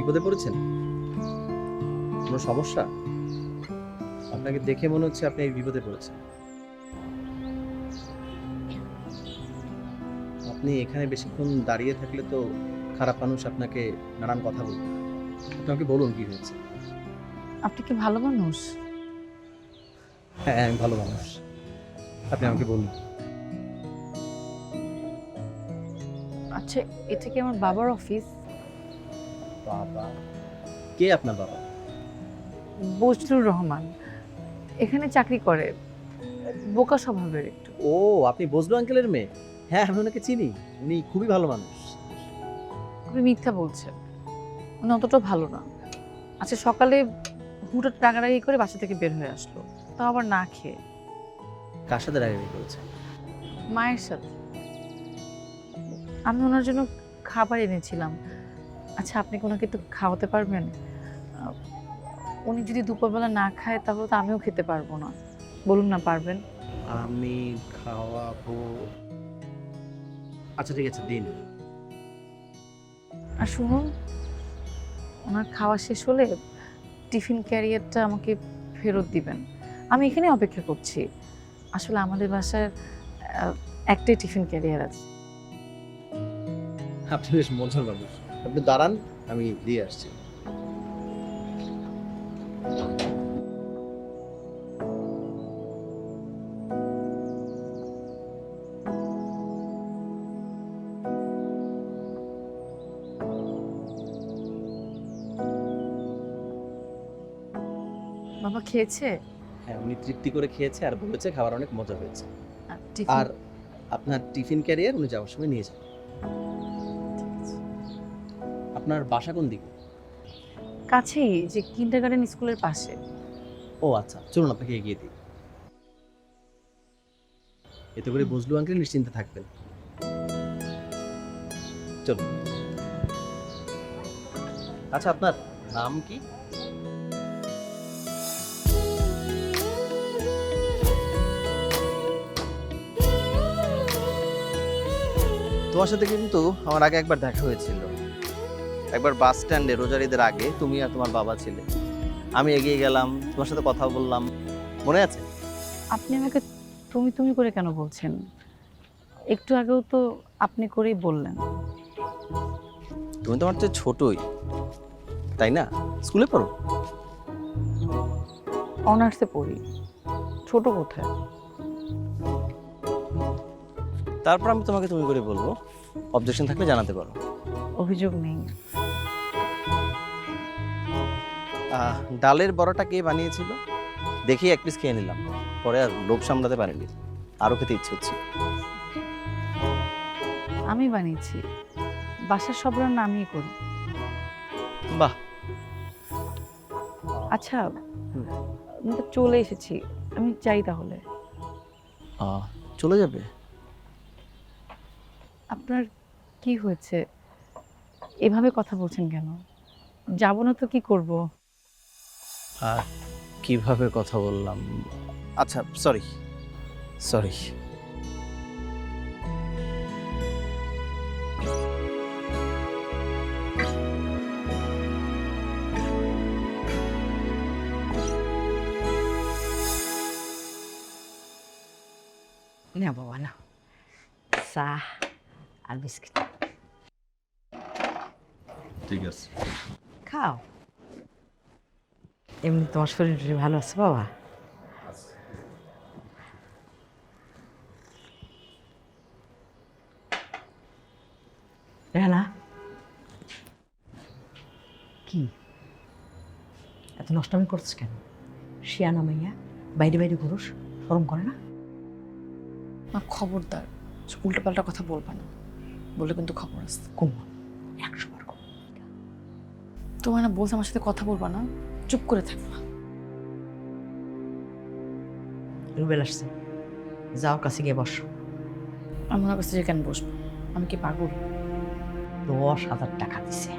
বিপদে পড়েছেন? কোনো সমস্যা? আপনাকে দেখে মনে হচ্ছে আপনি এই বিপদে পড়েছেন। আপনি এখানে বেশিক্ষণ দাঁড়িয়ে থাকলে তো খারাপ মানুষ আপনাকে নানান কথা বলবে। আপনি আমাকে বলুন কি হয়েছে? আপনি কি ভালো মানুষ? হ্যাঁ, আমি ভালো মানুষ। আপনি আমাকে বলুন। আচ্ছা, এটা কি আমার বাবার অফিস? বাবা? কে আপনার বাবা? বজলুর রহমান এখানে চাকরি করে, বোকা স্বভাবের একটু। ও, আপনি বজলু আঙ্কেলের মেয়ে? হ্যাঁ, আমি ওনাকে চিনি। উনি খুবই ভালো মানুষ। আপনি মিথ্যা বলছেন, উনি অতটা ভালো না। আচ্ছা, সকালে হুটহাট রাগারাগি করে বাসা থেকে বের হয়ে আসলো, তাও আবার না খেয়ে। কার সাথে রাগারাগি করেছে? মায়ের সাথে। আমি ওনার জন্য খাবার এনেছিলাম। আচ্ছা, আপনি কি ওনাকে একটু খাওয়াতে পারবেন? আহ, উনি যদি দুপুরবেলা না খায় তাহলে তো আমিও খেতে পারবো না। বলুন না, পারবেন? আমি খাওয়াবো। আচ্ছা ঠিক আছে, দিন। আর শুনুন, ওনার খাওয়া শেষ হলে টিফিন ক্যারিয়ারটা আমাকে ফেরত দিবেন। আমি এখানে অপেক্ষা করছি। আসলে আমাদের বাসায় একটাই টিফিন ক্যারিয়ার আছে। আপনি বেশ মজার মানুষ। আপনি দাঁড়ান, আমি দিয়ে আসছি। বাবা খেয়েছে? হ্যাঁ, উনি তৃপ্তি করে খেয়েছে আর বলেছে খাবার অনেক মজা হয়েছে। টিফিন আর আপনার টিফিন ক্যারিয়ার উনি যাওয়ার সময় নিয়ে যান। আপনার বাসা কোন দিকে? কাছেই, যে কিন্ডারগার্টেন স্কুলের পাশে। ও আচ্ছা, চলুন আপনাকে এগিয়ে দিই। এতে করে বজলু আঙ্কেল নিশ্চিন্তে থাকবেন। চলুন। আচ্ছা, আপনার নাম কি? তোমার সাথে কিন্তু আমার আগে একবার দেখা হয়েছিল। একবার বাস স্ট্যান্ডে রোজার ঈদের আগে তুমি আর তোমার বাবা ছিলে। আমি এগিয়ে গেলাম, তোমার সাথে কথা বললাম, মনে আছে? আপনি আমাকে তুমি তুমি করে কেন বলছেন? একটু আগেও তো আপনি করেই বললেন। তুমি তো আমার চেয়ে ছোটই, তাই না? স্কুলে পড়ো? অনার্সে পড়ি, ছোট কোথায়? তারপর আমি তোমাকে তুমি করে বলবো, অবজেকশন থাকলে জানাতে পারো। অভিযোগ নেই। ডালের বড়াটা কে বানিয়েছিল? দেখি এক পিস খেয়ে নিলাম, পরে আর লোভ সামলাতে পারিনি, আরো খেতে ইচ্ছে হচ্ছে। আমি বানিয়েছি, বাসার সব রান্না আমিই করি। বাহ। আচ্ছা, আমি তো চলে এসেছি, আমি যাই তাহলে। চলে যাবে? আপনার কি হয়েছে? এভাবে কথা বলছেন কেন? যাব না তো কি করব? কিভাবে কথা বললাম? আচ্ছা, সরি সরি। না বাবা না, চা আর বিস্কিট ঠিক আছে। খাও। এমনি তোমার শরীর ভালো আছে বাবা? রেহানা, কি এত নষ্টামি করছিস কেন? শিয়ানা মাইয়া, বাইরে বাইরে ঘুরোস, শরম করে না? মা খবরদার, উল্টোপাল্টা কথা বলবা না, বলে কিন্তু খবর আছে। কুমা 100 বার কম। তোমার না বলছে আমার সাথে কথা বলবা না, চুপ করে থাকবা। রুবেল আসছে, যাও কাছে গিয়ে বসো। আমি ওনার কাছে যে কেন বসবো? আমি কি পাগল? 10,000 টাকা দিছে,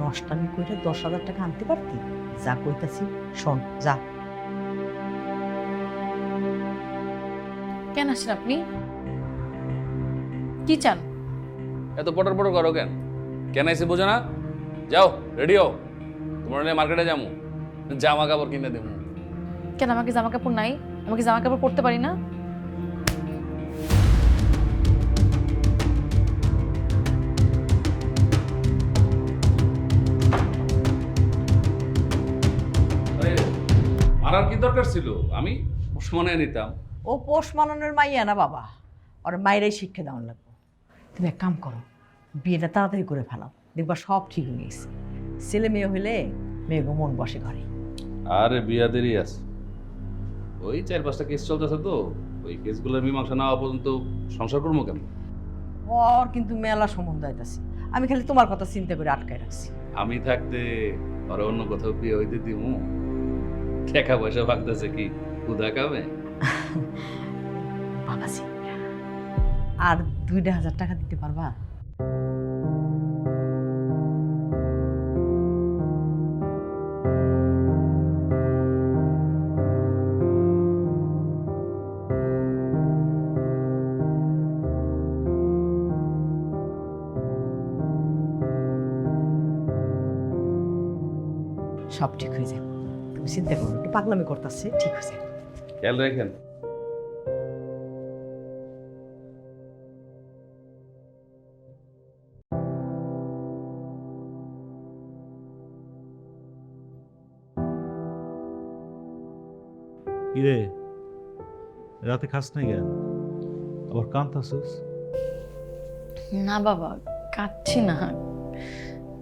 নষ্টামি করে 10,000 টাকা আনতে পারতি? যা কইতাছি শোন, যা। কেন আসেন আপনি? কি চান? এত পটর পটর করো কেন? কেন এসে বোঝো না? যাও রেডি হও, তোমার নিয়ে মার্কেটে যাবো, জামা কাপড় কিনে দেবো। কেন আমাকে জামা কাপড় নাই? আমাকে জামা কাপড় পরতে পারি না? আরে, মারার কি দরকার ছিল? আমি সমানে নিতাম। ও পোষ মানানোর মাইয়া না বাবা, ওর মায়েরাই শিক্ষা দেওয়ার লাগবে। তুমি এক কাম করো, বিয়েটা তাড়াতাড়ি করে ফেলাও, দেখবা সব ঠিক হয়ে গেছে। ছেলে মেয়ে হইলে মেয়েগো মন বসে ঘরে। আরে বিয়া দেরি আছে, ওই 4-5টা কেস চলতেছে তো, ওই কেসগুলোর মীমাংসা না হওয়া পর্যন্ত সংসার করবো কেন? ওর কিন্তু মেলা সম্বন্ধ আইতাছে, আমি খালি তোমার কথা চিন্তা করে আটকায় রাখছি। আমি থাকতে আর অন্য কোথাও বিয়ে হইতে দিমু? টাকা পয়সা ভাগতেছে কি ক্ষুধা কামে? বাবাজি, আর 2,000 টাকা দিতে পারবা? সব ঠিক হয়ে যাবে, তুমি চিন্তা করো, একটু পাগলামি করতেছে, ঠিক হয়ে যাবে। খেয়াল রাখেন। কিরে, রাতে খাস নাই কেন? আবার কাঁদতাছিস? না বাবা, কাঁদছি না।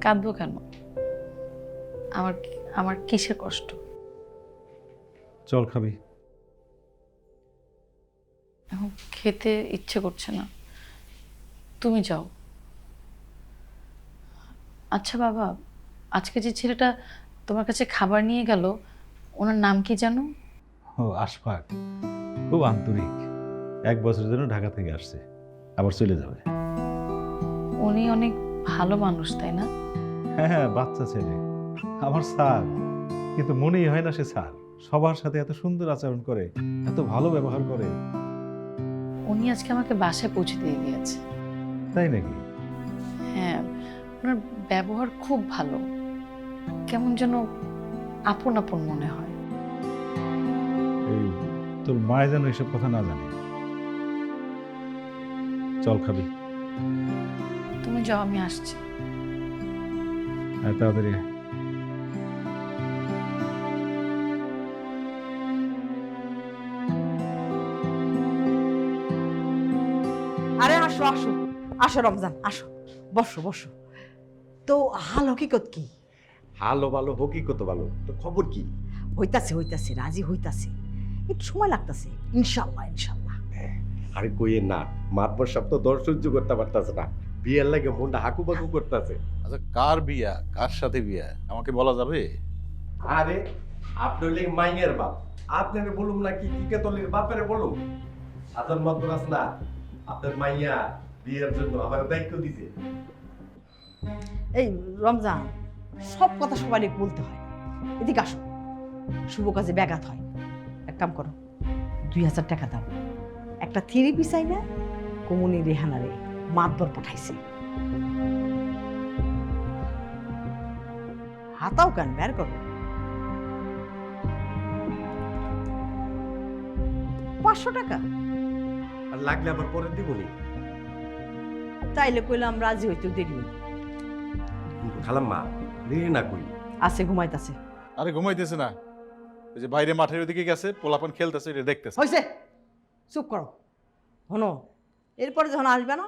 কাঁদবো কেন? আমার আমার কিসের কষ্ট? চল খাবি। এখন খেতে ইচ্ছে করছে না, তুমি যাও। আচ্ছা বাবা, আজকে যে ছেলেটা তোমার কাছে খাবার নিয়ে গেল, ওনার নাম কি জানো? ও আশফাক, খুব আন্তরিক। 1 বছরের জন্য ঢাকা থেকে আসছে, আবার চলে যাবে। উনি অনেক ভালো মানুষ, তাই না? হ্যাঁ হ্যাঁ, বাচ্চা ছেলে, আমার স্যার, কিন্তু মনেই হয় না সে স্যার। সবার সাথে এত সুন্দর আচরণ করে, এত ভালো ব্যবহার করে। উনি আজকে আমাকে বাসায় পৌঁছে দিয়ে গিয়েছে। তাই নাকি? হ্যাঁ, ওনার ব্যবহার খুব ভালো, কেমন যেন আপন আপন মনে হয়। এই তোর মায় যেন এসব কথা না জানে। চল খাবি। তুমি যাও, আমি আসছি। হ্যাঁ, তাড়াতাড়ি আয়। আরে আসো আসো আসো রমজান, আসো, বসো বসো। তো হাল হকিকত কি? ভালো ভালো হকিকত ভালো, তো খবর কি? হইতাছে হইতাছে, রাজি হইতাছে, একটু সময় লাগতাছে। ইনশাল্লাহ ইনশাল্লাহ। আরে কইয়ে না, মাতবর সব তো দর সহ্য করতে পারতাছে না, বিয়ের লাগে মনটা হাকুবাকু করতেছে। আচ্ছা, কার বিয়া, কার সাথে বিয়া আমাকে বলা যাবে? আরে আপনি হইলে মাইয়ের বাপ, আপনারে বলুম না কি টিকে তলির বাপের বলুম? সাধারণ মাতবর আছে না, আপনার মাইয়া বিয়ের জন্য আমার দায়িত্ব দিছে। এই রমজান, সব কথা সবাই বলতে হয়, এদিকে আসো, শুভ কাজে ব্যাঘাত হয়। এক কাম করো, 2,000 টাকা দাও, একটা থ্রি পিসাই না কমুনি রেহানারে মাতবর পাঠাইছে। হাতাও কেন, বের করো। 500 টাকা? আর লাগলে আবার পরে দিবনি। তাইলে কইলাম রাজি হইতেও দেরি হইল। খালাম্মা রেহে না কই? আছে, ঘুমাইতাছে। আরে ঘুমাইতেছে না, ওই যে বাইরে মাঠের ওদিকে গেছে, পোলাপান খেলতেছে, এটা দেখতেছে। হয়েছে, চুপ করো। হনো, এরপরে যখন আসবে না,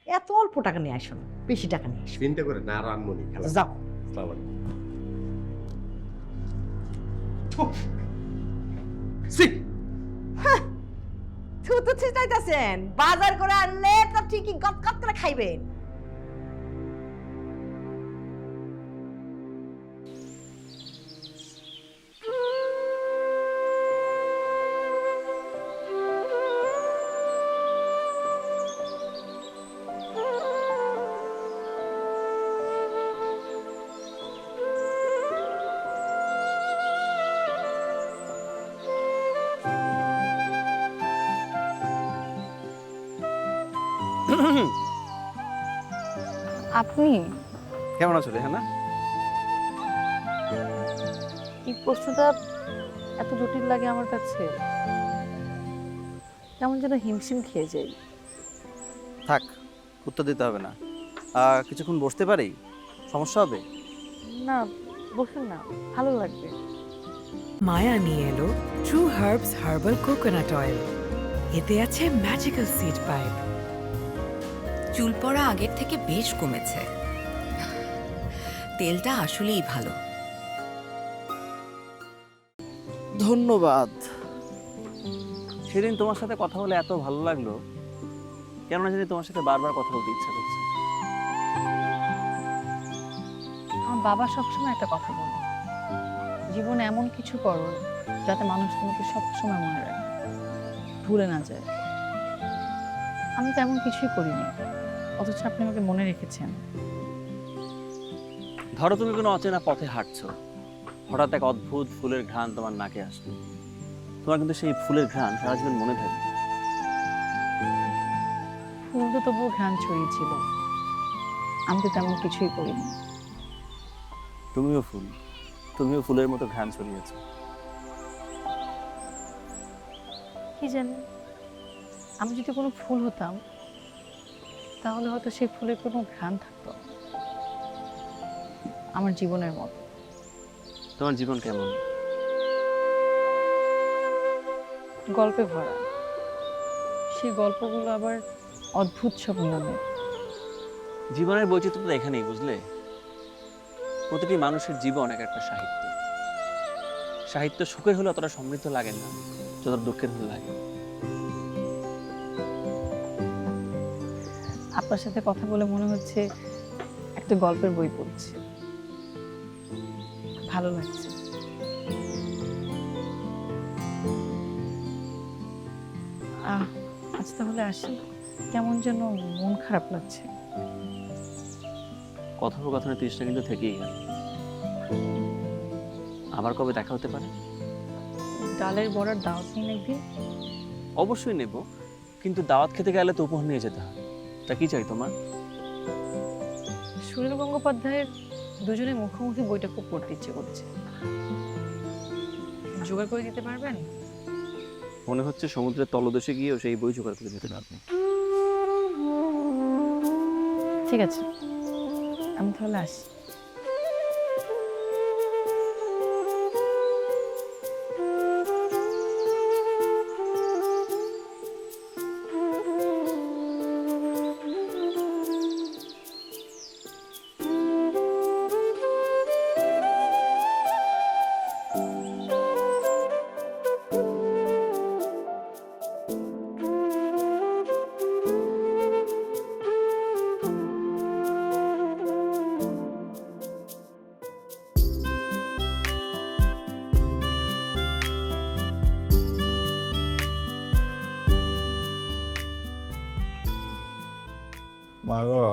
এত অল্প টাকা নিয়ে আসো না, বেশি টাকা নিয়ে আসো। চিন্তা করে না আর আনমনি খালা। যাও। আসসালামু আলাইকুম। থুতু ছিটাইতাছেন, বাজার করে আনলে তো ঠিকই গপ গপ করে খাইবেন। আপনি? কেমন আছো রেহানা? এই প্রশ্নটা এত জটিল লাগে আমার কাছে, কেমন যেন হিমশিম খেয়ে যাই। থাক, উত্তর দিতে হবে না। কিছুক্ষণ বসতে পারি? সমস্যা হবে? না, বসুন না, ভালো লাগবে। মায়া নিয়ে এলো true herbs herbal coconut oil. এতে আছে ম্যাজিক্যাল সিড পাইপ। চুল পড়া আগের থেকে বেশ কমেছে। তেলটা আসলেই ভালো। ধন্যবাদ। সেদিন তোমার সাথে কথা বলে এত ভালো লাগলো, কেননা জানি তোমার সাথে বারবার কথা বলতে ইচ্ছা করছে। আমার বাবা সবসময় একটা কথা বলে, জীবনে এমন কিছু করো যাতে মানুষ তোমাকে সবসময় মনে রাখে, ভুলে না যায়। আমি তো এমন কিছুই করিনি, অথচ আপনি আমাকে মনে রেখেছেন। ধরো তুমি কোনো অচেনা পথে হাঁটছো, হঠাৎ এক অদ্ভুত ফুলের ঘ্রাণ তোমার নাকে আসলো। তোমার কিন্তু সেই ফুলের ঘ্রাণ সারা জীবন মনে থাকবে। ফুল তো তবুও ঘ্রাণ ছড়িয়েছিল, আমি তো তেমন কিছুই করিনি। তুমিও ফুল, তুমিও ফুলের মতো ঘ্রাণ ছড়িয়েছো। কি জানি, আমি যদি কোনো ফুল হতাম তাহলে হয়তো সেই ফুলের কোনো ঘ্রাণ থাকতো না। আমার জীবনের মতো। তোমার জীবন কেমন? গল্পে ভরা, সেই গল্পগুলো আবার অদ্ভুত সব নিয়মের। জীবনের বৈচিত্র্যটা এখানেই, বুঝলে? প্রতিটি মানুষের জীবন এক একটা সাহিত্য। সাহিত্য সুখের হলে অতটা সমৃদ্ধ লাগে না যতটা দুঃখের হলে লাগে। আপনার সাথে কথা বলে মনে হচ্ছে একটা গল্পের বই পড়ছি, ভালো লাগছে। আজ তাহলে আসি, কেমন যেন মন খারাপ লাগছে। কথোপকথনের তৃষ্ণা কিন্তু থেকেই গেল। আবার কবে দেখা হতে পারে? ডালের বড়ার দাওয়াত নিন একদিন। অবশ্যই নেব, কিন্তু দাওয়াত খেতে গেলে তো উপহার নিয়ে যেতে হয়। তা কি চাই তোমার? সুনীল গঙ্গোপাধ্যায়ের দুজনে মুখোমুখি বইটা খুব পড়তে ইচ্ছে করছে, জোগাড় করে দিতে পারবেন? মনে হচ্ছে সমুদ্রের তলদেশে গিয়েও সেই বই জোগাড় করে দিতে পারবে। ঠিক আছে, আমি তাহলে আসি। মা গো,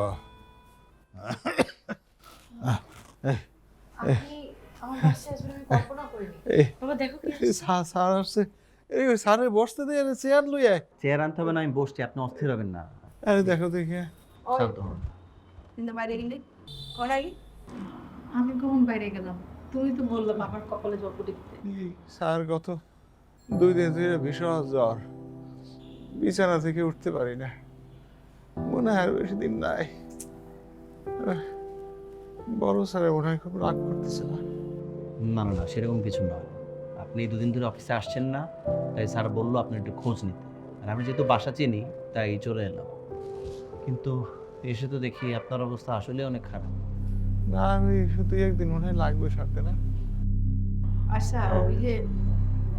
এই বাবা দেখো স্যার আসছে। এই স্যারের বসতে দিয়ে চেয়ার লই আয়। চেয়ার আনতে হবে না, আমি বসছি, আপনি অস্থির হবেন না। আরে দেখো দেখি। শান্ত হন। কিন্তু বাইরে গেলে কখন আগে আমি কখন বাইরে গেলাম? তুমি তো বললাম আমার কপালে জলপটি দিতে। স্যার গত 2 দিন ধরে ভীষণ জ্বর, বিছানা থেকে উঠতে পারি না, মনে হয় আর বেশি দিন নাই। বড় স্যারের মনে হয় খুব রাগ করতেছে না? না না, সেরকম কিছু নয়। আপনি 2 দিন ধরে অফিসে আসছেন না, তাই স্যার বললো আপনার একটু খোঁজ নিতে। আর আমি যেহেতু বাসা চিনি তাই চলে এলাম। কিন্তু এসে তো দেখি আপনার অবস্থা আসলে অনেক খারাপ। না, আমি শুধু 1 দিন মনে হয় লাগবে সারতে না। আচ্ছা, ওই যে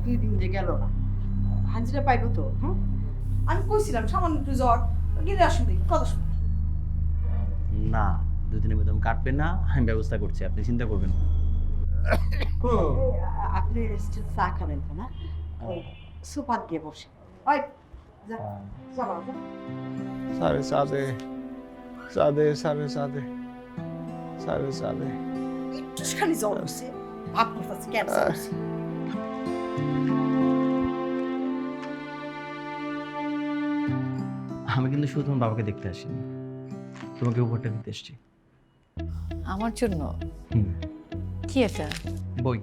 2 দিন যে গেল না, হাজিরা পাইবো তো? হ্যাঁ, আমি কইছিলাম সামান্য একটু জ্বর, গিয়ে আসুন দেখি কথা শুন। না, 2 দিনের মধ্যে আমি কাটবেন না, আমি ব্যবস্থা করছি, আপনি চিন্তা করবেন না। আপনি চা খাবেন তো না? ওই সোফাত গিয়ে বসে। ওই যা যা বাবা, যা। সাড়ে সাদে সাদে সাড়ে সাদে সাড়ে সাদে। একটু খালি জ্বর হচ্ছে, ভাব করতেছে ক্যান্সার হচ্ছে। আমি কিন্তু শুধু তোমার বাবাকে দেখতে আসিনি, তোমাকে উপহারটা দিতে এসেছি। আমার জন্য? হুম, কি এটা? বই।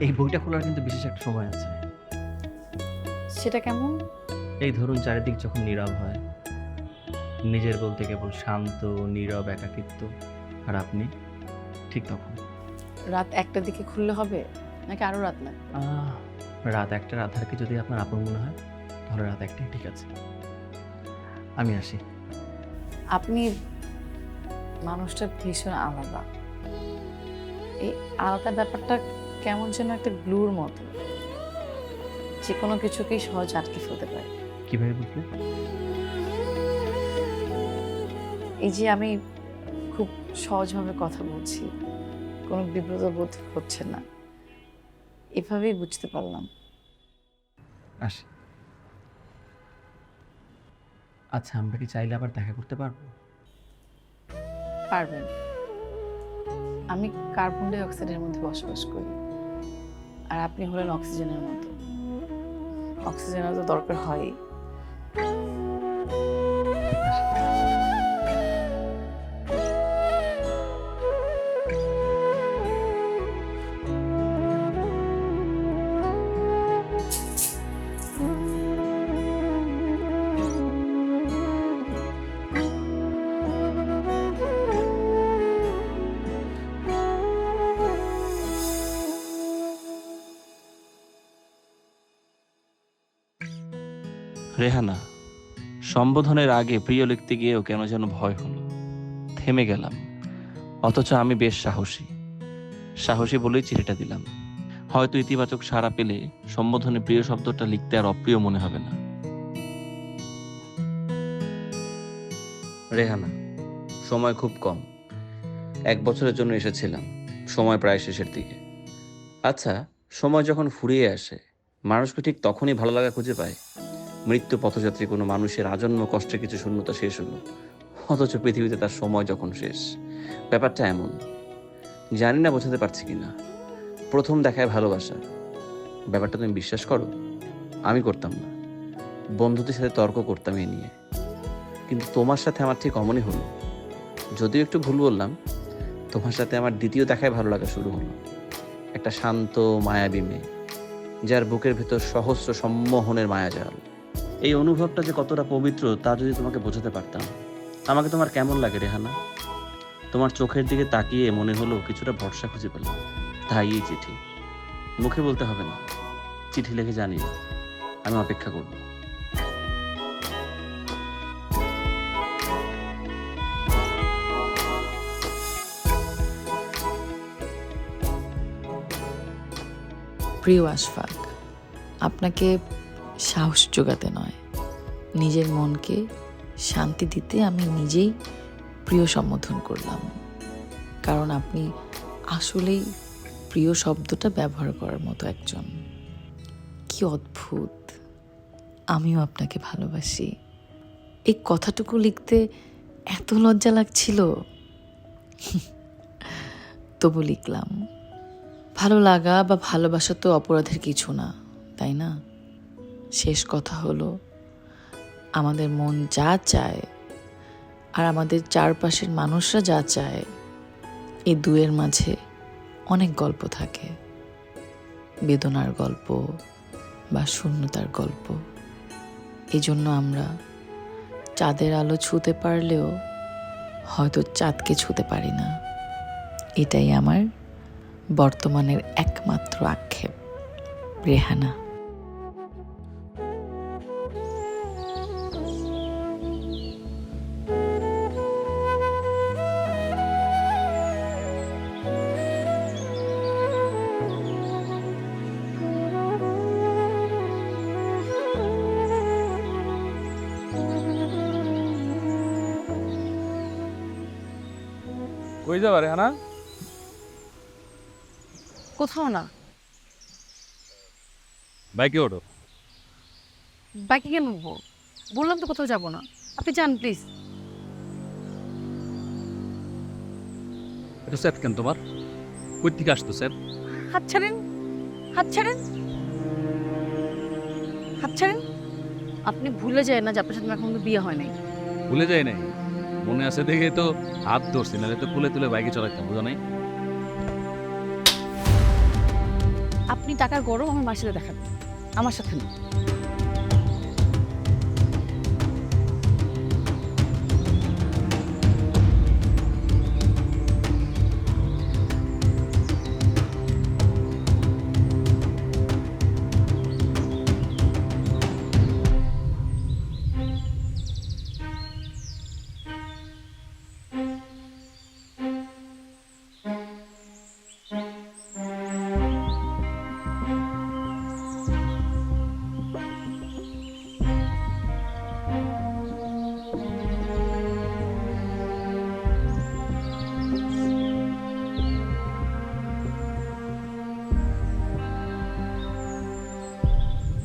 এই বইটা খোলার কিন্তু বিশেষ একটা সময় আছে। সেটা কেমন? এই ধরুন চারিদিক যখন নীরব হয়, নিজের বলতে কেবল শান্ত নীরব একাকিত্ব, আর আপনি ঠিক তখন। রাত 1টার দিকে খুললে হবে নাকি আরো রাত লাগবে? রাত 1টার আধারকে যদি আপনার আপন মনে হয় তাহলে রাত 1টাই ঠিক আছে। আমি আসি। আপনি মানুষটা ভীষণ আলাদা। এই আলাদা ব্যাপারটা কেমন যেন একটা গ্লুর মতো, যে কোনো কিছুকেই সহজ আটকে ফেলতে পারে। কিভাবে বুঝলে? এই যে আমি খুব সহজভাবে কথা বলছি, কোনো বিব্রত বোধ হচ্ছে না, এভাবেই বুঝতে পারলাম। আসি। আচ্ছা, আমরা কি চাইলে আবার দেখা করতে পারবো? পারবেন। আমি কার্বন ডাই অক্সাইডের মধ্যে বসবাস করি, আর আপনি হলেন অক্সিজেনের মতো। অক্সিজেনের তো দরকার হয়। রেহানা, সম্বোধনের আগে প্রিয় লিখতে গিয়েও কেন যেন ভয় হলো, থেমে গেলাম। অথচ আমি বেশ সাহসী বলেই চিঠিটা দিলাম। হয়তো ইতিবাচক সাড়া পেলে সম্বোধনে প্রিয় শব্দটা লিখতে আর অপ্রিয় মনে হবে না। রেহানা, সময় খুব কম। 1 বছরের জন্য এসেছিলাম, সময় প্রায় শেষের দিকে। আচ্ছা, সময় যখন ফুরিয়ে আসে মানুষকে ঠিক তখনই ভালো লাগা খুঁজে পায়। মৃত্যু পথযাত্রী কোনো মানুষের আজন্ম কষ্টের কিছু শূন্যতা শেষ হলো, অথচ পৃথিবীতে তার সময় যখন শেষ। ব্যাপারটা এমন, জানি না বোঝাতে পারছি কিনা। প্রথম দেখায় ভালোবাসা, ব্যাপারটা তুমি বিশ্বাস করো? আমি করতাম না, বন্ধুদের সাথে তর্ক করতাম এ নিয়ে। কিন্তু তোমার সাথে আমার ঠিক অমনই হলো। যদিও একটু ভুল বললাম, তোমার সাথে আমার দ্বিতীয় দেখায় ভালো লাগা শুরু হলো। একটা শান্ত মায়াবী মেয়ে, যার বুকের ভেতর সহস্র সম্মোহনের মায়াজাল। এই অনুভবটা যে কতটা পবিত্র তা যদি তোমাকে বোঝাতে পারতাম। আমাকে তোমার কেমন লাগে রেহানা? তোমার চোখের দিকে তাকিয়ে মনে হলো কিছুটা ভরসা খুঁজে পেলাম। তাই এই চিঠি। মুখে বলতে হবে না, চিঠি লিখে জানিও। আমি অপেক্ষা করব। প্রিয় আশফাক, আপনাকে সাহস জোগাতে নয়, নিজের মনকে শান্তি দিতে আমি নিজেই প্রিয় সম্বোধন করলাম। কারণ আপনি আসলেই প্রিয় শব্দটা ব্যবহার করার মতো একজন। কি অদ্ভুত, আমিও আপনাকে ভালোবাসি। এই কথাটুকু লিখতে এত লজ্জা লাগছিল, তবু লিখলাম। ভালো লাগা বা ভালোবাসা তো অপরাধের কিছু না, তাই না? শেষ কথা হলো, আমাদের মন যা চায় আর আমাদের চারপাশের মানুষরা যা চায়, এই দুয়ের মাঝে অনেক গল্প থাকে। বেদনার গল্প বা শূন্যতার গল্প। এই জন্য আমরা চাঁদের আলো ছুঁতে পারলেও হয়তো চাঁদকে ছুঁতে পারি না। এটাই আমার বর্তমানের একমাত্র আক্ষেপ। রেহানা। কই যাবা রেহানা? কোথাও না। বাইকে ওঠো। বাইকে কেন উঠবো? বললাম তো কোথাও যাবো না। আপনি যান প্লিজ। এটা স্যার কেন তোমার? কই থেকে আসতো স্যার? হাত ছাড়েন, হাত ছাড়েন, হাত ছাড়েন। আপনি ভুলে যায় না যে আপনার সাথে এখন বিয়ে হয় নাই। ভুলে যায় নাই, মনে আছে দেখে তো হাত ধরছি, নাহলে তো তুলে বাইকে চলাইতাম, বুঝো নাই? আপনি টাকার গরম আমার মার সাথে দেখাবেন, আমার সাথে না।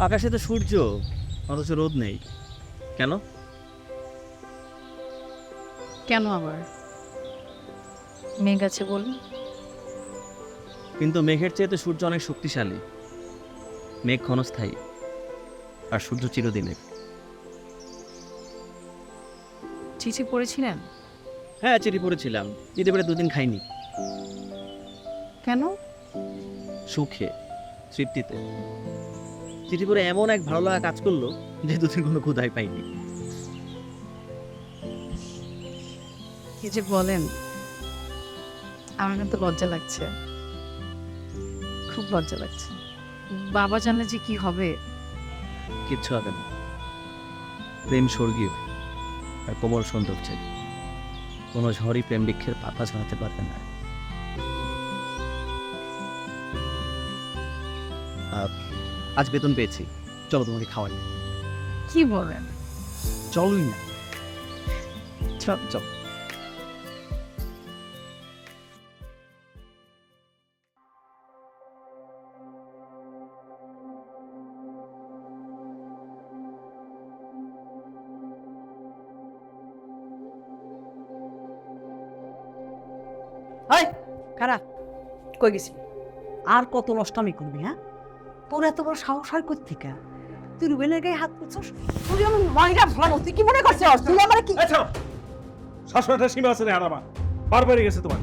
আকাশে তো সূর্য, অথচ রোদ নেই কেন? কেন আবার? মেঘ আছে বলে? কিন্তু মেঘের চেয়ে তো সূর্য অনেক শক্তিশালী। মেঘ ক্ষণস্থায়ী, আর সূর্য চিরদিনের। চিঠি পড়েছিলেন? হ্যাঁ, চিঠি পড়েছিলাম। চিঠি পড়ে 2 দিন খাইনি। কেন? সুখে, তৃপ্তিতে। চিঠি পড়ে এমন এক ভালো লাগা কাজ করলো যে 2 দিন কোনো ক্ষুধাই পাইনি। কি যে বলেন, আমার কিন্তু লজ্জা লাগছে, খুব লজ্জা লাগছে। বাবা জানলে যে কি হবে। কিচ্ছু হবে না। প্রেম স্বর্গীয় আর কোমল সৌন্দর্যের। কোনো ঝড়ই প্রেম বৃক্ষের পাতা ঝরাতে পারবে না। আজ বেতন পেয়েছি, চলো তোমাকে খাওয়াই। কি বলেন? চলোই না। চল চল। এই খারাপ কই গেছি? আর কত নষ্টমি করবি? হ্যাঁ, তোর এত বড় সাহস হয় কোত্থেকে? তুই রুবেলের গায়ে হাত করছস? তুই আমার মাইরা ভালো, তুই কি মনে করছিস তুই আমার কি? শাশুড়াটা সীমা আছে রে হারামা, বারবারই গেছে তোমার।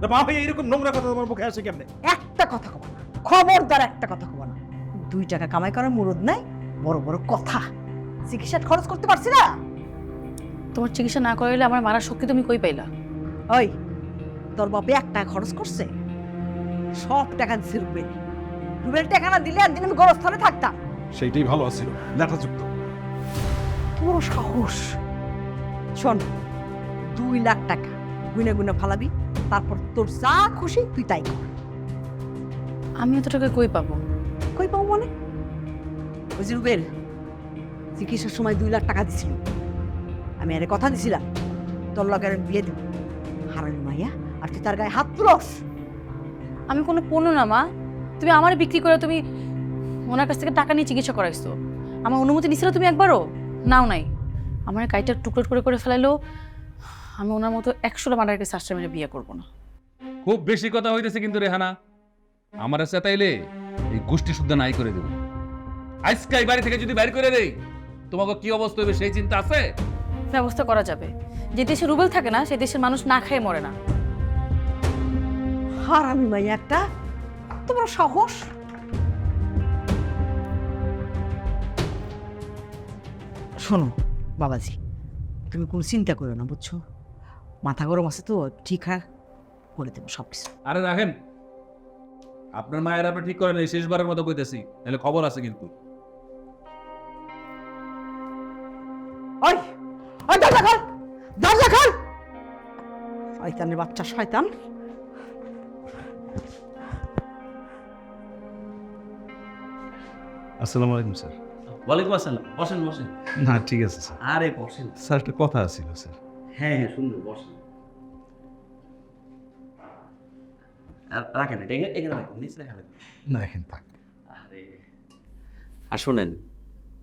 না মা ভাই এরকম নোংরা কথা তোমার মুখে আসে কেমনে? একটা কথা কব না, খবরদার একটা কথা কব না। 2 টাকা কামাই করার মুরদ নাই, বড় বড় কথা। চিকিৎসা খরচ করতে পারছি না। তোমার চিকিৎসা না করাইলে আমার মারার শক্তি তুমি কই পাইলা? ওই তোর বাপে 1 টাকা খরচ করছে? সব টাকা দিচ্ছে রুবেল। রুবেল টাকা না দিলে একদিন আমি গরস্থানে থাকতাম। সেইটাই ভালো আছিল, লেখাযুক্ত। বড় সাহস। শোন, 2 লাখ টাকা গুনে গুনে ফালাবি, তারপর তোর যা খুশি তুই তাই কর। আমি এত টাকা কই পাবো? কই পাবো মানে? ওই যে রুবেল চিকিৎসার সময় 2 লাখ টাকা দিছিল, আমি আরে কথা দিছিলাম তোর লগে আমি বিয়ে দেব। হারামি মাইয়া, আর তুই তার গায়ে হাত তুলস? আমি কোনো পণ্য না মা। তুমি আমারে বিক্রি করে তুমি ওনার কাছ থেকে টাকা নিয়ে চিকিৎসা করাইছো। আমার অনুমতি নিছিল তুমি একবারও? নাও নাই। আমার কাইটা টুকরো করে করে ফেলাইলো। আমি ওনার মতো 100টা মার্ডারকে সাশ্রয় মেরে বিয়ে করবো না। খুব বেশি কথা হইতেছে কিন্তু রেহানা। আমার চেতাইলে এই গোষ্ঠী শুদ্ধ নাই করে দেব। আজকে এই বাড়ি থেকে যদি বাইর করে দেই, তোমাকে কি অবস্থা হবে সেই চিন্তা আছে? ব্যবস্থা করা যাবে। যে দেশে রুবেল থাকে না সেই দেশের মানুষ না খেয়ে মরে না। হারামি মাইয়া একটা, তোমার সাহস। শোনো বাবাজি, তুমি কোনো চিন্তা করো না, বুঝছো? মাথা গরম আছে তো, ঠিক করে দেবো সবকিছু। আরে রাখেন, আপনার মায়ের আপনি ঠিক করেন, এই শেষবারের মতো কইতেছি, নাহলে খবর আছে কিন্তু। ওই ওই দরজা খোল, দরজা খোল। শয়তানের বাচ্চা শয়তান। আসসালামু আলাইকুম স্যার। ওয়ালাইকুম আসসালাম। বসেন বসেন। না ঠিক আছে স্যার। আরে বসেন। স্যার একটা কথা ছিল স্যার। হ্যাঁ হ্যাঁ, সুন্দর, বসেন। রাখেন এটা, এখানে রাখেন, নিচে রাখেন। না এখানে থাক। আরে আর শোনেন,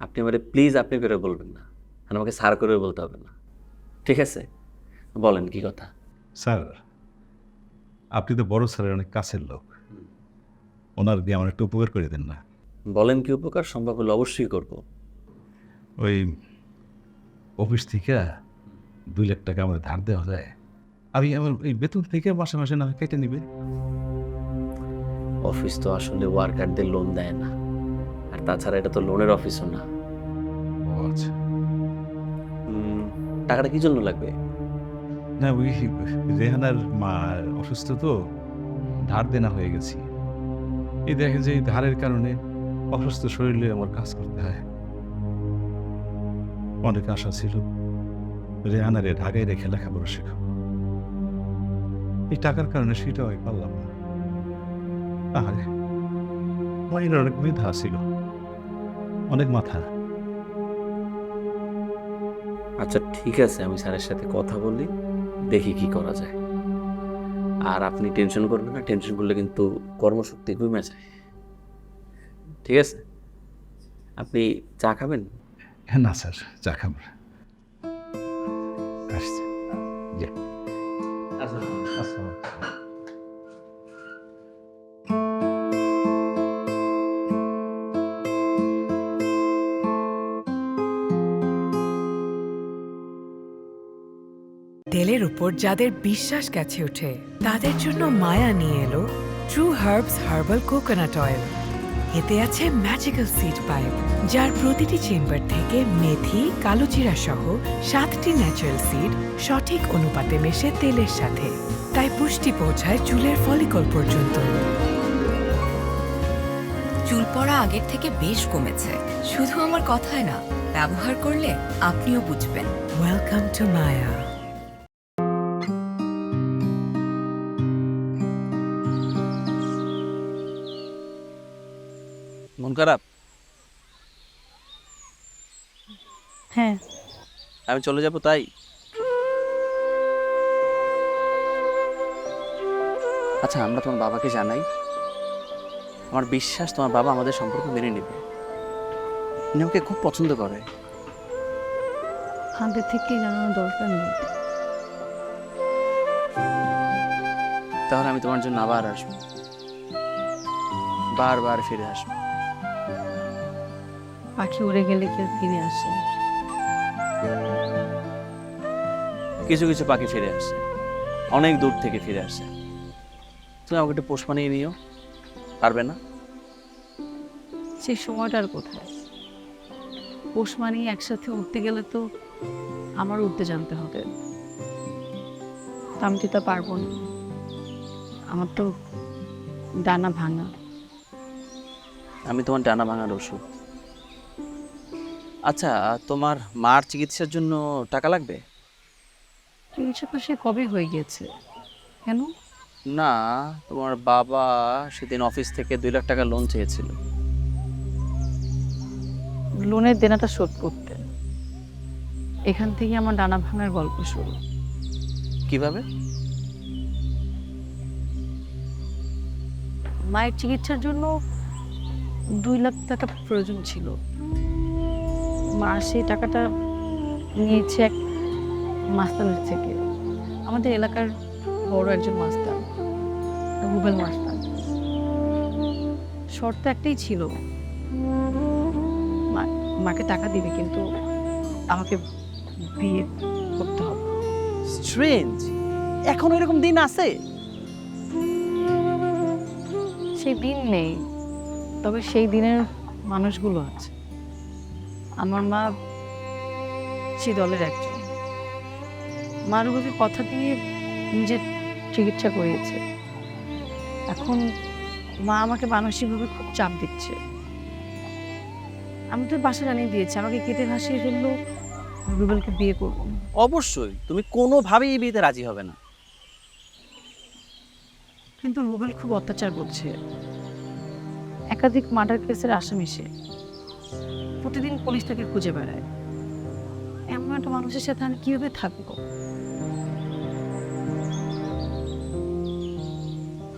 আপনি আমারে প্লিজ আপনি করে বলবেন না, আর আমাকে স্যার করে বলতে হবে না, ঠিক আছে? বলেন কি কথা? স্যার, আপনি তো বড় স্যারের অনেক কাছের লোক, ওনার দিয়ে আমার একটু উপকার করে দেন না। বলেন কি উপকার? সম্ভব হলে অবশ্যই করব। ওই অফিস থেকে 2 লাখ টাকা আমার ধার দেওয়া যায়? আমি আমার এই বেতন থেকে মাসে মাসে না কেটে নিবে। অফিস তো আসলে ওয়ার্কারদের লোন দেয় না, আর তাছাড়া এটা তো লোনের অফিসও না। ও আচ্ছা। টাকাটা কি জন্য লাগবে? না ওই রেহানার মা অসুস্থ তো, ধার দেনা হয়ে গেছি। এই দেখেন যে এই ধারের কারণে অসুস্থ শরীরে আমার কাজ করতে হয়। অনেক আশা ছিল রেহানারে ঢাকায় রেখে লেখাপড়া শেখাবো, এই টাকার কারণে সেটাও আমি পারলাম না। আরে মায়ের অনেক মেধা ছিল, অনেক মাথা। আচ্ছা ঠিক আছে, আমি স্যারের সাথে কথা বলি, দেখি কি করা যায়। আর আপনি টেনশন করবেন না, টেনশন করলে কিন্তু কর্মশক্তি কমে যায়। ঠিক আছে, আপনি চা খাবেন? না স্যার, চা খাবো না। আসছি। আসসালাম। তেলের উপর যাদের বিশ্বাস গেছে ওঠে তাদের জন্য মায়া নিয়ে এলো true herbs herbal coconut oil. এতে আছে ম্যাজিক্যাল সিড পাইপ, যার প্রতিটি চেম্বার থেকে মেথি, কালোজিরা সহ 7টি ন্যাচারাল সিড সঠিক অনুপাতে মেশে তেলের সাথে, তাই পুষ্টি পৌঁছায় চুলের ফলিকল পর্যন্ত। চুল পড়া আগের থেকে বেশ কমেছে, শুধু আমার কথায় না, ব্যবহার করলে আপনিও বুঝবেন। ওয়েলকাম টু মায়া। মন খারাপ? হ্যাঁ, আমি চলে যাব তাই? আচ্ছা, আমরা তোমার বাবাকে জানাই। আমার বিশ্বাস তোমার বাবা আমাদের সম্পর্ক মেনে নেবে। উনি আমাকে খুব পছন্দ করে। আগে থেকেই জানানোর দরকার নেই। তাহলে আমি তোমার জন্য আবার আসবো, বারবার ফিরে আসবো। পাখি উড়ে গেলে কেউ ফিরে আসে। কিছু কিছু পাখি ফিরে আসে, অনেক দূর থেকে ফিরে আসে। তুমি আমাকে একটু পোষ মানিয়ে নিও, পারবে না? সেই সময়টা আর কোথায়? পোষ মানিয়ে একসাথে উঠতে গেলে তো আমার উঠতে জানতে হবে। আমি তো তা পারবো না, আমার তো ডানা ভাঙা। আমি তোমার ডানা ভাঙার ওষুধ। আচ্ছা, তোমার মার চিকিৎসার জন্য টাকা লাগবে? চিকিৎসা তো সে কবে হয়ে গিয়েছে, কেন? না, তোমার বাবা সেদিন অফিস থেকে 2 লাখ টাকা লোন চেয়েছিল। লোনের দেনাটা শোধ করতে। এখান থেকে আমার ডানা ভাঙার গল্প শুরু। কিভাবে? মায়ের চিকিৎসার জন্য 2 লাখ টাকা প্রয়োজন ছিল। মা সেই টাকাটা নিয়েছে এক মাস্তানের থেকে, আমাদের এলাকার বড় একজন মাস্টার, রুবেল মাস্টার। শর্ত একটাই ছিল, মাকে টাকা দিবে, কিন্তু আমাকে বিয়ে করতে হবে। স্ট্রেঞ্জ, এখন এরকম দিন আছে? সেই দিন নেই, তবে সেই দিনের মানুষগুলো আছে। আমার মা সেই দলের একজন। মা রুবেলকে কথা দিয়ে নিজের চিকিৎসা করিয়েছে। এখন মা আমাকে মানসিকভাবে খুব চাপ দিচ্ছে। আমি তো বাসা জানিয়ে দিয়েছি, আমাকে কেটে ভাসিয়ে ফেললেও রুবেলকে বিয়ে করবো না। অবশ্যই তুমি কোনোভাবেই এই বিয়েতে রাজি হবে না। কিন্তু রুবেল খুব অত্যাচার করছে, একাধিক মার্ডার কেসের আসামি সে। প্রতিদিন পুলিশ তাকে খুঁজে বেড়ায়। এমন একটা মানুষের সাথে আমি কিভাবে থাকবো?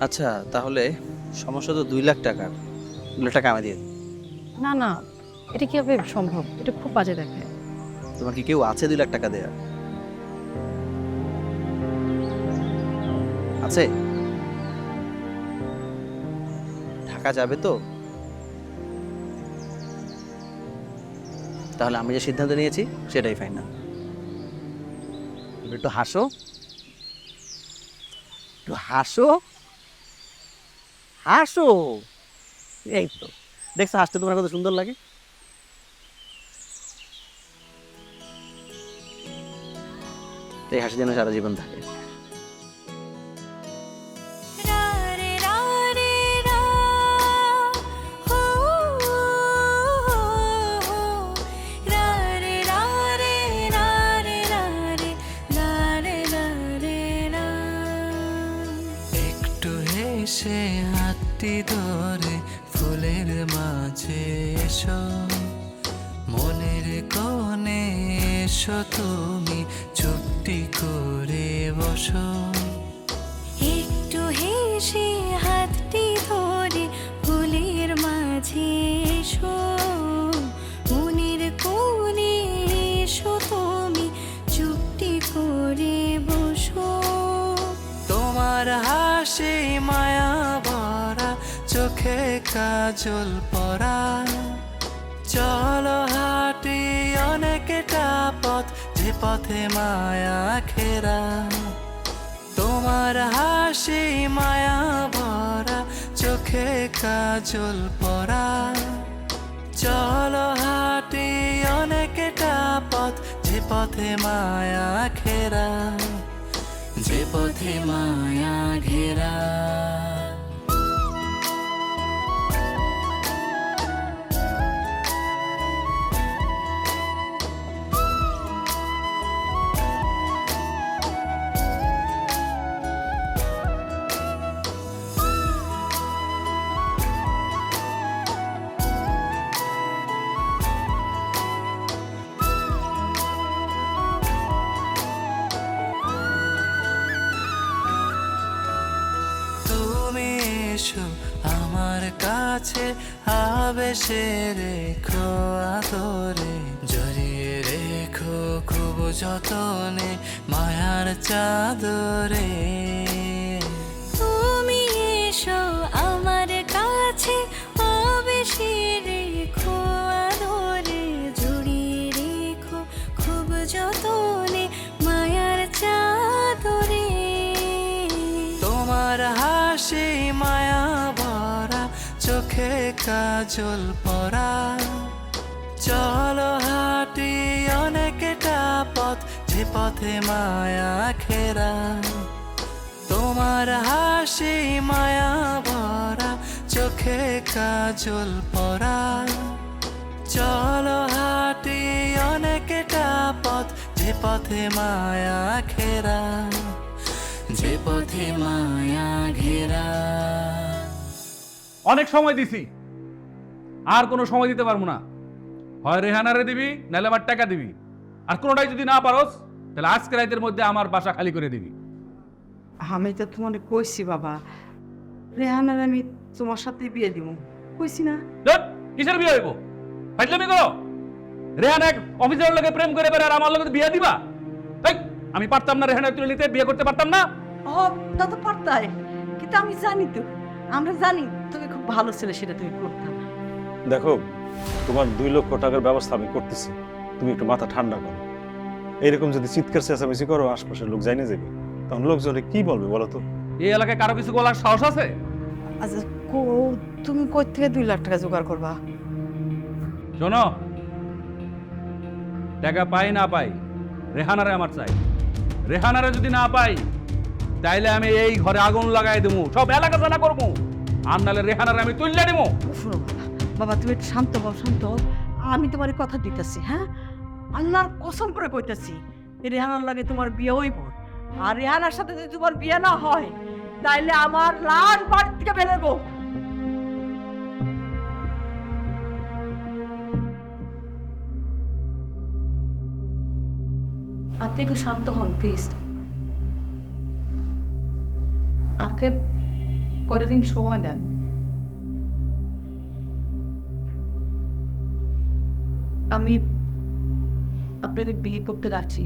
আচ্ছা, তাহলে সমস্যা তো 2 লাখ টাকার। 2 লাখ টাকা আমি দিয়ে দিই। না না, এটা কিভাবে সম্ভব? এটা খুব বাজে দেখায়। তোমার কি কেউ আছে 2 লাখ টাকা দেওয়ার? আছে? টাকা যাবে তো? তাহলে আমি যে সিদ্ধান্ত নিয়েছি সেটাই ফাইনাল। একটু হাসো, একটু হাসো, হাসো। এই তো দেখছো, হাসতে তোমার কত সুন্দর লাগে। এই হাসি যেন সারা জীবন থাকে। একটু হেসে হাতটি ধরে ফুলের মাঝে এসো, মনের কোণে এসো তুমি চুপটি করে বসো। একটু হেসে হাতটি ধরে ফুলের মাঝে এসো, মনের কোণে এসো তুমি চুপটি করে বসো। তোমার হাসি মায়া ভরা, চোখে কাজল পরা, চলো হাঁটি অনেকটা পথ, যে পথে মায়া ঘেরা। তোমার হাসি মায়া ভরা, চোখে কাজল পরা, চলো হাঁটি অনেকটা পথ, যে পথে মায়া ঘেরা, যে পথে মায়া ঘেরা। তুমি এসো আমার কাছে, আবেশে রেখো আদরে, জড়িয়ে রেখো খুব যতনে মায়ার চাদরে। তুমি এসো আমার কাছে, আবেশে রেখো আদরে, জড়িয়ে রেখো খুব যতনে মায়ার চাদরে। তোমার হাসি মায়া ভরা, চোখে কাজল পরা, চলো হাঁটি অনেকটা পথ, যে পথে মায়া ঘেরা। তোমার হাসি মায়া ভরা, চোখে কাজল পরা, চলো হাঁটি অনেকটা পথ, যে পথে মায়া ঘেরা, যে পথে মায়া ঘেরা। অনেক সময় দিছি, আর কোনো সময় দিতে পারবো না। হয় রেহানারে দিবি, নাহলে আমার টাকা দিবি। আর কোনোটাই যদি না পারোস, তাহলে আজকে রাতের মধ্যে আমার বাসা খালি করে দিবি। আমি তো তোমার কইছি বাবা, রেহানার আমি তোমার সাথে বিয়ে দিব, কইছি না? ধুৎ, কিসের বিয়ে হইব? ফাইজলামি করো। রেহানা এক অফিসারের লগে প্রেম করে বেড়ে আর আমার লগে বিয়ে দিবা? এই, আমি পারতাম না রেহানা তুলে নিতে, বিয়ে করতে পারতাম না? ও তা তো পারতাই, কিন্তু আমি জানি তো, আমরা জানি তুমি খুব ভালো ছেলে, সেটা তুমি করতে না। দেখো, তোমার 2 লক্ষ টাকার ব্যবস্থা আমি করতেছি, তুমি একটু মাথা ঠান্ডা করো। এইরকম যদি চিৎকার চেঁচামেচি করো, আশপাশের লোক জানিয়ে যাবে, তখন লোকজনে কি বলবে বলো তো? এই এলাকায় কারো কিছু বলার সাহস আছে? আচ্ছা তুমি কই থেকে 2 লাখ টাকা জোগাড় করবা? শোনো, টাকা পাই না পাই, রেহানারে আমার চাই। রেহানারে যদি না পাই, তাইলে আমি এই ঘরে আগুন লাগাই দেবো, সব এলাকা জানা করবো। আর নাহলে রেহানারে আমি তুললে দেবো। শোনো বাবা, বাবা তুমি একটু শান্ত হও, শান্ত হও। আমি তোমার কথা দিতেছি, হ্যাঁ, আল্লাহর কসম করে কইতাছি, রেহানার লাগে তোমার বিয়ে হইব। আর রেহানার সাথে যদি তোমার বিয়ে না হয়, তাইলে আমার লাশ বাড়ি থেকে বের হইব। আপনি একটু শান্ত হন প্লিজ। আমাকে কয়টা দিন সময় দেন। আমি আপনাদের বিয়ে করতে যাচ্ছি।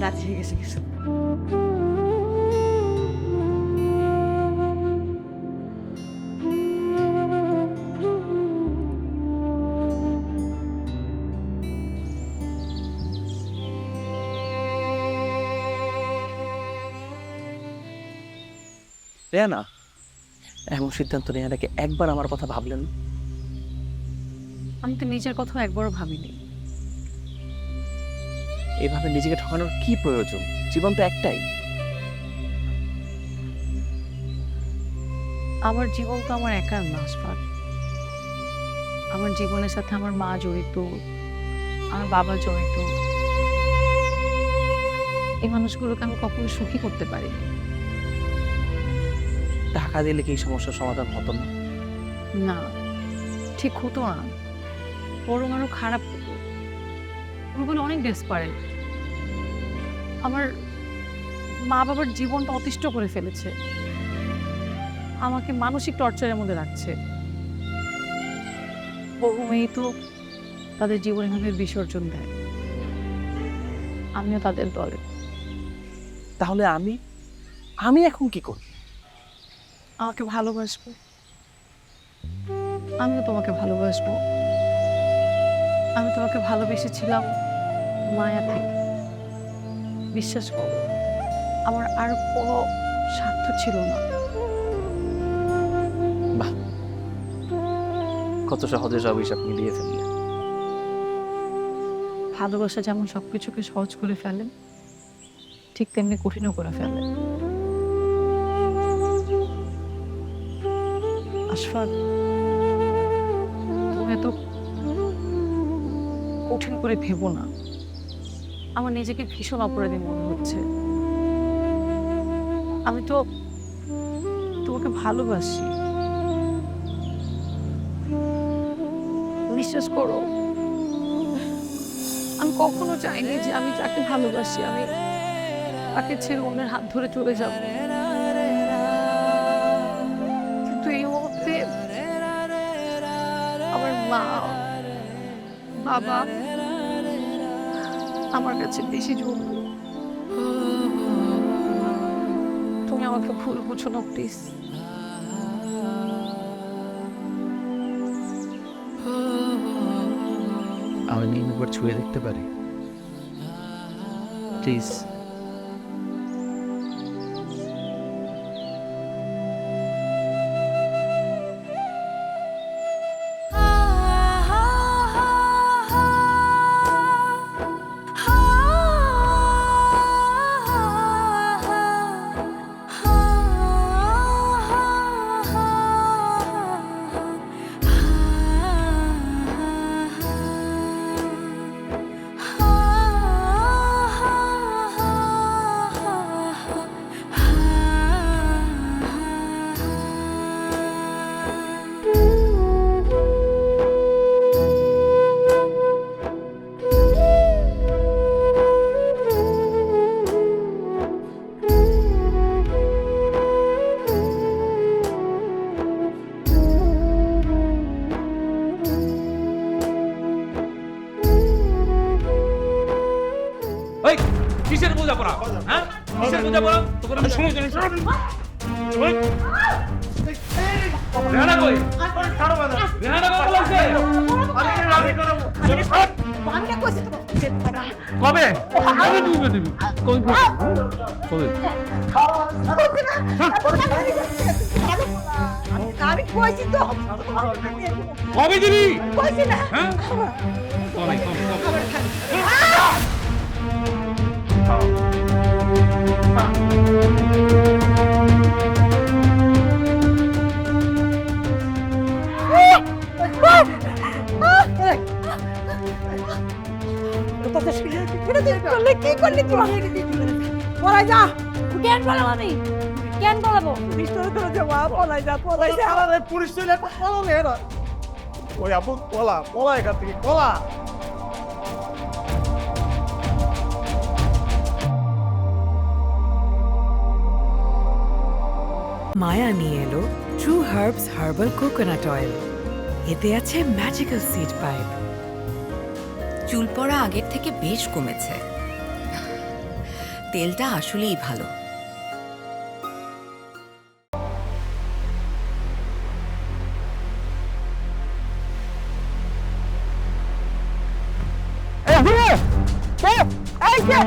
রাজি হয়ে গেছে কিছু। রেহানা, এমন সিদ্ধান্ত নেওয়ার আগে একবার আমার কথা ভাবলেন? আমি তো নিজের কথা একবারও ভাবিনি। এভাবে নিজেকে ঠকানোর কি প্রয়োজন? জীবন তো একটাই। আমার জীবন তো আমার একার না আশফাক। আমার জীবনের সাথে আমার মা জড়িত, আমার বাবা জড়িত। এই মানুষগুলোকে আমি কখনো সুখী করতে পারিনি। টাকা দিলে কি এই সমস্যার সমাধান হতো না? না, ঠিক হতো না, বরং আরো খারাপ হতো। ওগুলো অনেক ডেসপারেট। আমার মা বাবার জীবনটা অতিষ্ঠ করে ফেলেছে, আমাকে মানসিক টর্চারের মধ্যে রাখছে। বহু মেয়ে তো তাদের জীবন এভাবে বিসর্জন দেয়, আমিও তাদের দলে। তাহলে আমি এখন কি করব? আমাকে ভালোবাসবো, আমিও তোমাকে ভালোবাসবো। আমি তোমাকে ভালোবেসেছিলাম মায়া থেকে। বিশ্বাস করো, আমার আর কোনো স্বার্থ ছিল না। বাহ, কত সহজে সব হিসাব মিলিয়ে ফেললে। ভালোবাসা যেমন সবকিছুকে সহজ করে ফেলে, ঠিক তেমনি কঠিনও করে ফেলে। আশফাক, তুমি এত কঠিন করে ভেবো না। আমার নিজেকে ভীষণ অপরাধী মনে হচ্ছে। আমি তো তোমাকে ভালোবাসি, বিশ্বাস করো। আমি কখনো চাইনি যে আমি যাকে ভালোবাসি আমি তাকে ছেড়ে অন্যের হাত ধরে চলে যাব, কিন্তু এই মুহূর্তে আমার মা বাবা আমার কাছে বেশি জরুরি। তুমি আমাকে ভুল বুঝো না প্লিজ। আমি নিয়ে একবার ছুঁয়ে দেখতে পারি প্লিজ? এই কিসের বোঝাপড়া? হ্যাঁ, কিসের বোঝাপড়া? তোকে আমি সময় জানি। রেহানা কই? রেহানা কই বলছে? কবে? কবে দিবি দিবি? কবে? কবে? আমি কইছি তো, কবে দিবি? কইছি না। হ্যাঁ? কবে? কবে? কি করলি তুই? পড়াই যা। কেন বলবো আমি? কেন বলবো? পড়াই যা, পড়াই যা। আমাদের পুলিশ চলে একটা কলা মেয়েরা ওই আপু কলা এখান থেকে কলা। মায়া নিয়ে এলো true herbs herbal coconut oil. এতে আছে ম্যাজিক্যাল সিড পাইপ। চুল পড়া আগের থেকে বেশ কমেছে। তেলটা আসলেই ভালো। এই যে